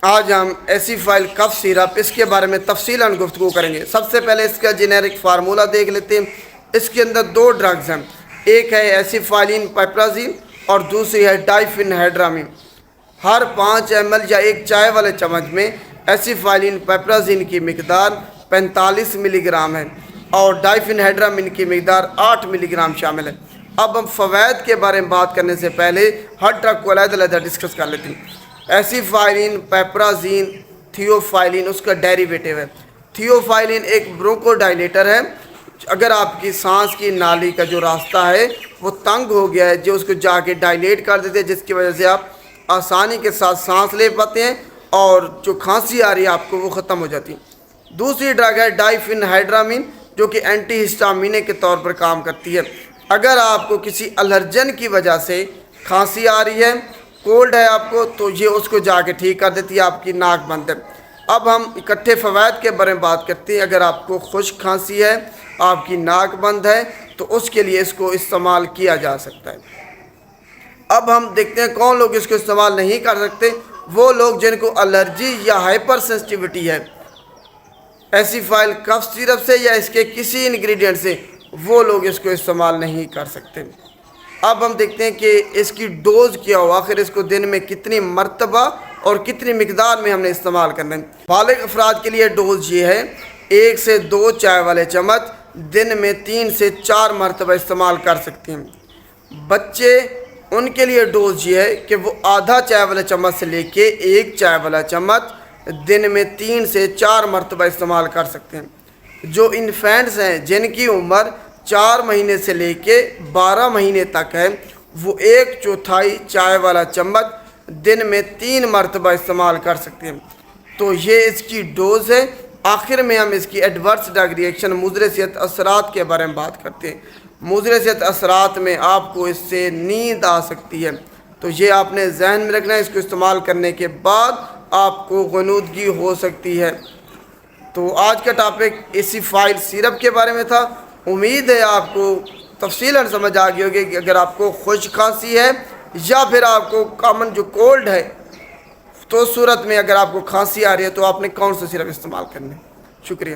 آج ہم ایسی فائل کف سیرپ اس کے بارے میں تفصیلاً گفتگو کریں گے۔ سب سے پہلے اس کا جنیرک فارمولہ دیکھ لیتے ہیں۔ اس کے اندر دو ڈرگز ہیں، ایک ہے ایسیفائلین پیپرازین اور دوسری ہے ڈائفینہیڈرامین۔ ہر 5 ml یا ایک چائے والے چمچ میں ایسیفائلین پیپرازین کی مقدار 45 ملی گرام ہے اور ڈائفینہیڈرامین کی مقدار 8 ملی گرام شامل ہے۔ اب ہم فوائد کے بارے میں بات کرنے سے پہلے ہر ڈرگ کو علیحدہ علیحدہ ڈسکس کر لیتے ہیں۔ ایسیفائلین پیپرازین تھیوفائلین اس کا ڈیریویٹو ہے۔ تھیوفائلین ایک برونکو ڈائلیٹر ہے۔ اگر آپ کی سانس کی نالی کا جو راستہ ہے وہ تنگ ہو گیا ہے، جو اس کو جا کے ڈائلیٹ کر دیتے ہیں، جس کی وجہ سے آپ آسانی کے ساتھ سانس لے پاتے ہیں اور جو کھانسی آ رہی ہے آپ کو وہ ختم ہو جاتی ہے۔ دوسری ڈرگ ہے ڈائفینہیڈرامین جو کہ اینٹی ہسٹامین کے طور پر کام کرتی ہے۔ اگر آپ کو کسی الرجن کی وجہ سے کھانسی آ رہی ہے، کولڈ ہے آپ کو، تو یہ اس کو جا کے ٹھیک کر دیتی ہے، آپ کی ناک بند ہے۔ اب ہم اکٹھے فوائد کے بارے میں بات کرتے ہیں۔ اگر آپ کو خشک کھانسی ہے، آپ کی ناک بند ہے، تو اس کے لیے اس کو استعمال کیا جا سکتا ہے۔ اب ہم دیکھتے ہیں کون لوگ اس کو استعمال نہیں کر سکتے۔ وہ لوگ جن کو الرجی یا ہائپر سینسٹیوٹی ہے ایسیفائل کف سیرپ سے یا اس کے کسی انگریڈینٹ سے، وہ لوگ اس کو استعمال نہیں کر سکتے۔ اب ہم دیکھتے ہیں کہ اس کی ڈوز کیا ہو، آخر اس کو دن میں کتنی مرتبہ اور کتنی مقدار میں ہم نے استعمال کرنا ہے۔ بالغ افراد کے لیے ڈوز یہ ہے 1 سے 2 چائے والے چمچ دن میں 3 سے 4 مرتبہ استعمال کر سکتے ہیں۔ بچے ان کے لیے ڈوز یہ ہے کہ وہ آدھا چائے والا چمچ سے لے کے 1 چائے والا چمچ دن میں 3 سے 4 مرتبہ استعمال کر سکتے ہیں۔ جو انفینٹس ہیں جن کی عمر 4 مہینے سے لے کے 12 مہینے تک ہے، وہ 1/4 چائے والا چمچ دن میں 3 مرتبہ استعمال کر سکتے ہیں۔ تو یہ اس کی ڈوز ہے۔ آخر میں ہم اس کی ایڈورس ڈرگ ریئیکشن مضر صحت اثرات کے بارے میں بات کرتے ہیں۔ مضر صحت اثرات میں آپ کو اس سے نیند آ سکتی ہے، تو یہ آپ نے ذہن میں رکھنا ہے۔ اس کو استعمال کرنے کے بعد آپ کو غنودگی ہو سکتی ہے۔ تو آج کا ٹاپک ایسیفائل سیرپ کے بارے میں تھا۔ امید ہے آپ کو تفصیلاً سمجھ آ گئی ہوگی کہ اگر آپ کو خشک کھانسی ہے یا پھر آپ کو کامن جو کولڈ ہے، تو صورت میں اگر آپ کو کھانسی آ رہی ہے تو آپ نے کون سا سیرپ استعمال کرنا ہے۔ شکریہ۔